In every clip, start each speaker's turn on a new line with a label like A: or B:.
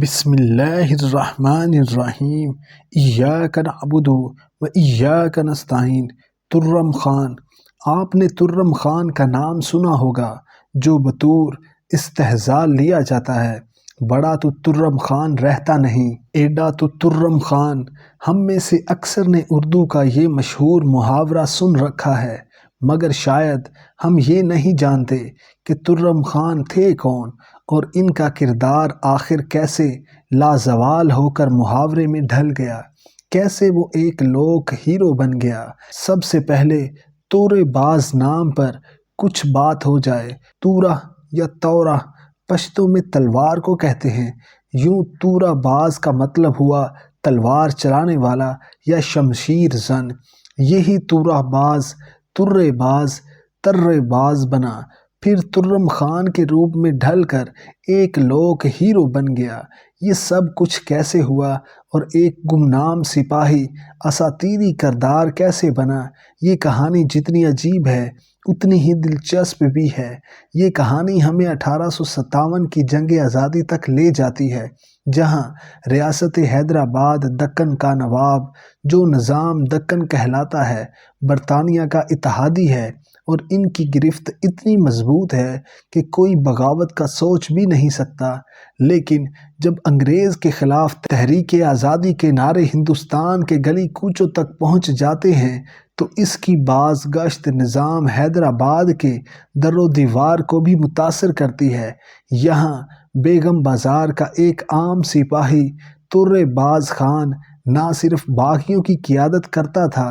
A: بسم اللہ الرحمن الرحیم۔ ایاک نعبد و ایاک نستعین۔ ترم خان۔ آپ نے ترم خان کا نام سنا ہوگا جو بطور استہزاء لیا جاتا ہے۔ بڑا تو ترم خان رہتا نہیں، ایڈا تو ترم خان۔ ہم میں سے اکثر نے اردو کا یہ مشہور محاورہ سن رکھا ہے، مگر شاید ہم یہ نہیں جانتے کہ ترم خان تھے کون اور ان کا کردار آخر کیسے لازوال ہو کر محاورے میں ڈھل گیا، کیسے وہ ایک لوک ہیرو بن گیا۔ سب سے پہلے تور باز نام پر کچھ بات ہو جائے۔ تورہ یا تورہ پشتو میں تلوار کو کہتے ہیں۔ یوں تورہ باز کا مطلب ہوا تلوار چلانے والا یا شمشیر زن۔ یہی تورہ باز ترے باز ترے باز بنا، پھر ترم خان کے روپ میں ڈھل کر ایک لوک ہیرو بن گیا۔ یہ سب کچھ کیسے ہوا اور ایک گمنام سپاہی اساطیری کردار کیسے بنا؟ یہ کہانی جتنی عجیب ہے اتنی ہی دلچسپ بھی ہے۔ یہ کہانی ہمیں 1857 کی جنگ آزادی تک لے جاتی ہے، جہاں ریاست حیدرآباد دکن کا نواب، جو نظام دکن کہلاتا ہے، برطانیہ کا اتحادی ہے اور ان کی گرفت اتنی مضبوط ہے کہ کوئی بغاوت کا سوچ بھی نہیں سکتا۔ لیکن جب انگریز کے خلاف تحریک آزادی کے نعرے ہندوستان کے گلی کوچوں تک پہنچ جاتے ہیں تو اس کی باز گشت نظام حیدرآباد کے در و دیوار کو بھی متاثر کرتی ہے۔ یہاں بیگم بازار کا ایک عام سپاہی ترے باز خان نہ صرف باغیوں کی قیادت کرتا تھا،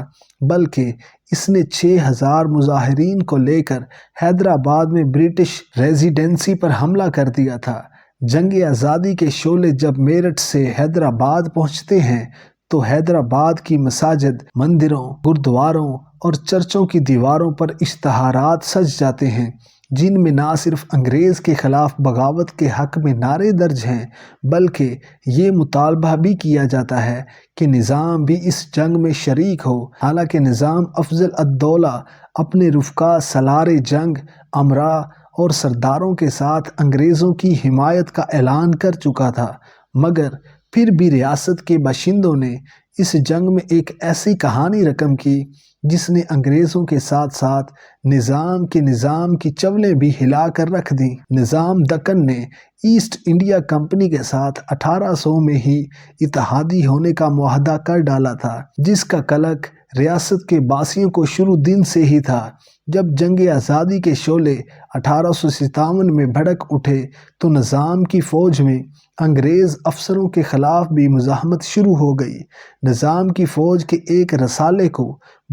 A: بلکہ اس نے 6000 مظاہرین کو لے کر حیدرآباد میں برٹش ریزیڈنسی پر حملہ کر دیا تھا۔ جنگ آزادی کے شعلے جب میرٹھ سے حیدرآباد پہنچتے ہیں تو حیدرآباد کی مساجد، مندروں، گردواروں اور چرچوں کی دیواروں پر اشتہارات سج جاتے ہیں، جن میں نہ صرف انگریز کے خلاف بغاوت کے حق میں نعرے درج ہیں، بلکہ یہ مطالبہ بھی کیا جاتا ہے کہ نظام بھی اس جنگ میں شریک ہو۔ حالانکہ نظام افضل الدولہ اپنے رفقا سالار جنگ، امراء اور سرداروں کے ساتھ انگریزوں کی حمایت کا اعلان کر چکا تھا، مگر پھر بھی ریاست کے باشندوں نے اس جنگ میں ایک ایسی کہانی رقم کی جس نے انگریزوں کے ساتھ ساتھ نظام کی چولیں بھی ہلا کر رکھ دیں۔ نظام دکن نے ایسٹ انڈیا کمپنی کے ساتھ 1800 میں ہی اتحادی ہونے کا معاہدہ کر ڈالا تھا، جس کا کلک ریاست کے باسیوں کو شروع دن سے ہی تھا۔ جب جنگ آزادی کے شعلے 1857 میں بھڑک اٹھے تو نظام کی فوج میں انگریز افسروں کے خلاف بھی مزاحمت شروع ہو گئی۔ نظام کی فوج کے ایک رسالے کو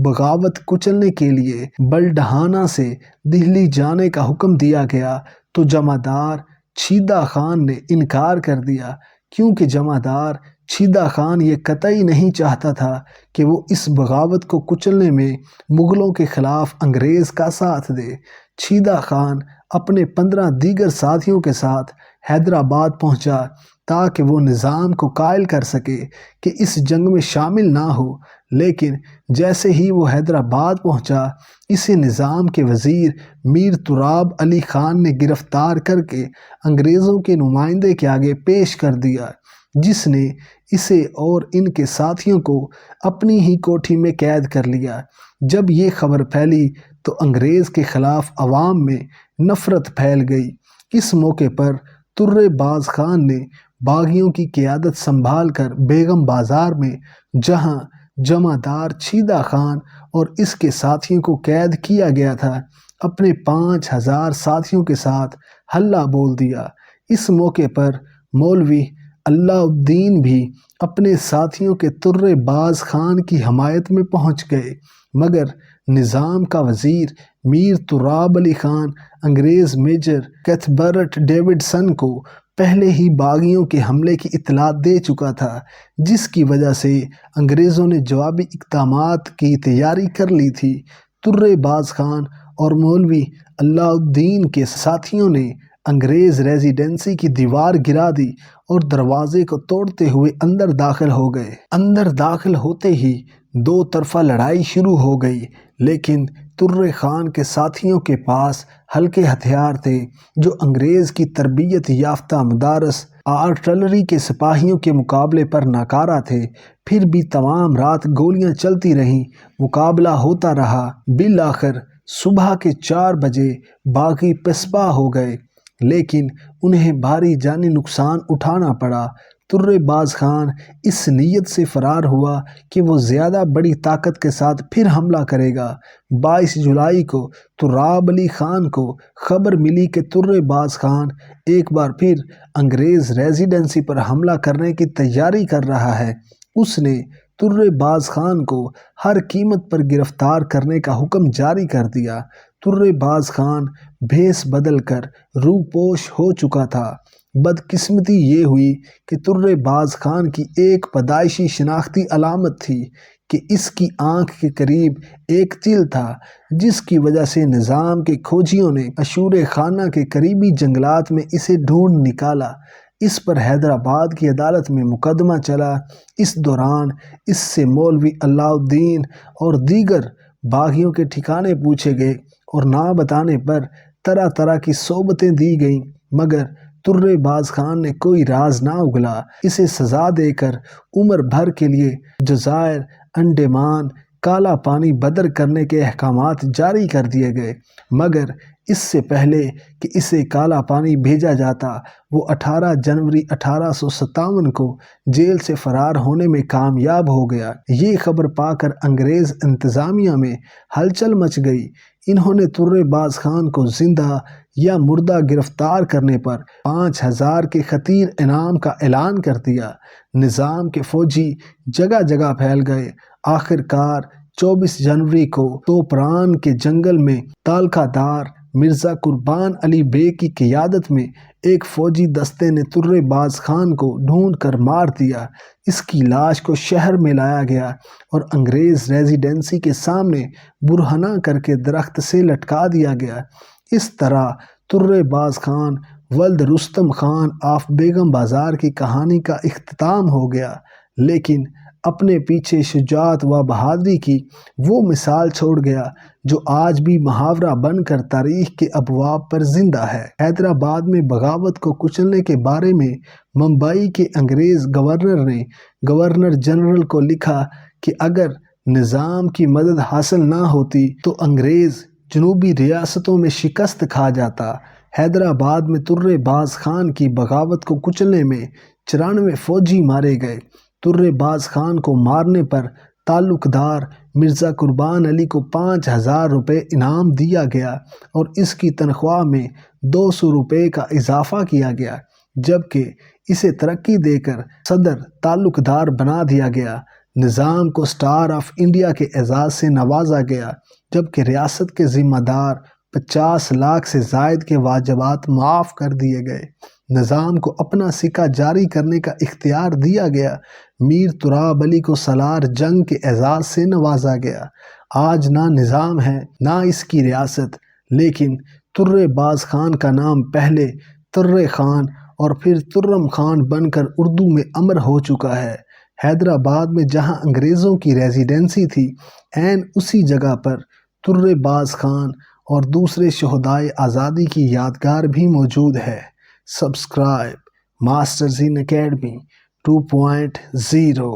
A: بغاوت کچلنے کے لیے بلڈہانہ سے دہلی جانے کا حکم دیا گیا تو جمعدار چھیدہ خان نے انکار کر دیا، کیونکہ جمعدار چھیدہ خان یہ قطعی نہیں چاہتا تھا کہ وہ اس بغاوت کو کچلنے میں مغلوں کے خلاف انگریز کا ساتھ دے۔ چھیدہ خان اپنے 15 دیگر ساتھیوں کے ساتھ حیدرآباد پہنچا تاکہ وہ نظام کو قائل کر سکے کہ اس جنگ میں شامل نہ ہو، لیکن جیسے ہی وہ حیدرآباد پہنچا اسے نظام کے وزیر میر تراب علی خان نے گرفتار کر کے انگریزوں کے نمائندے کے آگے پیش کر دیا، جس نے اسے اور ان کے ساتھیوں کو اپنی ہی کوٹھی میں قید کر لیا۔ جب یہ خبر پھیلی تو انگریز کے خلاف عوام میں نفرت پھیل گئی۔ اس موقع پر ترے باز خان نے باغیوں کی قیادت سنبھال کر بیگم بازار میں، جہاں جمعدار چھیدہ خان اور اس کے ساتھیوں کو قید کیا گیا تھا، اپنے 5000 ساتھیوں کے ساتھ حلہ بول دیا۔ اس موقع پر مولوی اللہ الدین بھی اپنے ساتھیوں کے ترے باز خان کی حمایت میں پہنچ گئے، مگر نظام کا وزیر میر تراب علی خان انگریز میجر کیتھبرٹ ڈیوڈسن کو پہلے ہی باغیوں کے حملے کی اطلاع دے چکا تھا، جس کی وجہ سے انگریزوں نے جوابی اقدامات کی تیاری کر لی تھی۔ ترے باز خان اور مولوی اللہ الدین کے ساتھیوں نے انگریز ریزیڈنسی کی دیوار گرا دی اور دروازے کو توڑتے ہوئے اندر داخل ہو گئے۔ اندر داخل ہوتے ہی دو طرفہ لڑائی شروع ہو گئی، لیکن ترے خان کے ساتھیوں کے پاس ہلکے ہتھیار تھے جو انگریز کی تربیت یافتہ مدارس آرٹلری کے سپاہیوں کے مقابلے پر ناکارہ تھے۔ پھر بھی تمام رات گولیاں چلتی رہیں، مقابلہ ہوتا رہا۔ بالآخر صبح کے 4 بجے باغی پسپا ہو گئے، لیکن انہیں بھاری جانی نقصان اٹھانا پڑا۔ ترے باز خان اس نیت سے فرار ہوا کہ وہ زیادہ بڑی طاقت کے ساتھ پھر حملہ کرے گا۔ 22 جولائی کو تراب علی خان کو خبر ملی کہ ترے باز خان ایک بار پھر انگریز ریزیڈنسی پر حملہ کرنے کی تیاری کر رہا ہے۔ اس نے ترے باز خان کو ہر قیمت پر گرفتار کرنے کا حکم جاری کر دیا۔ ترے باز خان بھیس بدل کر روپوش ہو چکا تھا۔ بدقسمتی یہ ہوئی کہ ترے باز خان کی ایک پیدائشی شناختی علامت تھی کہ اس کی آنکھ کے قریب ایک تل تھا، جس کی وجہ سے نظام کے کھوجیوں نے عاشور خانہ کے قریبی جنگلات میں اسے ڈھونڈ نکالا۔ اس پر حیدرآباد کی عدالت میں مقدمہ چلا۔ اس دوران اس سے مولوی علاء الدین اور دیگر باغیوں کے ٹھکانے پوچھے گئے اور نہ بتانے پر طرح طرح کی صحبتیں دی گئیں، مگر ترے باز خان نے کوئی راز نہ اگلا۔ اسے سزا دے کر عمر بھر کے لیے جزائر انڈیمان کالا پانی بدر کرنے کے احکامات جاری کر دیے گئے، مگر اس سے پہلے کہ اسے کالا پانی بھیجا جاتا، وہ 18 جنوری 1857 کو جیل سے فرار ہونے میں کامیاب ہو گیا۔ یہ خبر پا کر انگریز انتظامیہ میں ہلچل مچ گئی۔ انہوں نے ترے باز خان کو زندہ یا مردہ گرفتار کرنے پر 5000 کے خطیر انعام کا اعلان کر دیا۔ نظام کے فوجی جگہ جگہ پھیل گئے۔ آخر کار 24 جنوری کو توپران کے جنگل میں تالکہ دار مرزا قربان علی بیگ کی قیادت میں ایک فوجی دستے نے ترے باز خان کو ڈھونڈ کر مار دیا۔ اس کی لاش کو شہر میں لایا گیا اور انگریز ریزیڈنسی کے سامنے برہنہ کر کے درخت سے لٹکا دیا گیا۔ اس طرح ترے باز خان ولد رستم خان آف بیگم بازار کی کہانی کا اختتام ہو گیا، لیکن اپنے پیچھے شجاعت و بہادری کی وہ مثال چھوڑ گیا جو آج بھی محاورہ بن کر تاریخ کے ابواب پر زندہ ہے۔ حیدرآباد میں بغاوت کو کچلنے کے بارے میں ممبئی کے انگریز گورنر نے گورنر جنرل کو لکھا کہ اگر نظام کی مدد حاصل نہ ہوتی تو انگریز جنوبی ریاستوں میں شکست کھا جاتا۔ حیدرآباد میں ترے باز خان کی بغاوت کو کچلنے میں 94 فوجی مارے گئے۔ ترے باز خان کو مارنے پر تعلق دار مرزا قربان علی کو 5000 روپے انعام دیا گیا اور اس کی تنخواہ میں 200 روپے کا اضافہ کیا گیا، جبکہ اسے ترقی دے کر صدر تعلق دار بنا دیا گیا۔ نظام کو اسٹار آف انڈیا کے اعزاز سے نوازا گیا، جبکہ ریاست کے ذمہ دار 50 لاکھ سے زائد کے واجبات معاف کر دیے گئے۔ نظام کو اپنا سکہ جاری کرنے کا اختیار دیا گیا۔ میر تراب علی کو سالار جنگ کے اعزاز سے نوازا گیا۔ آج نہ نظام ہے نہ اس کی ریاست، لیکن ترے باز خان کا نام پہلے ترے خان اور پھر ترم خان بن کر اردو میں امر ہو چکا ہے۔ حیدرآباد میں جہاں انگریزوں کی ریزیڈنسی تھی، عین اسی جگہ پر ترے باز خان اور دوسرے شہدائے آزادی کی یادگار بھی موجود ہے۔ Subscribe ماسٹرزین academy 2.0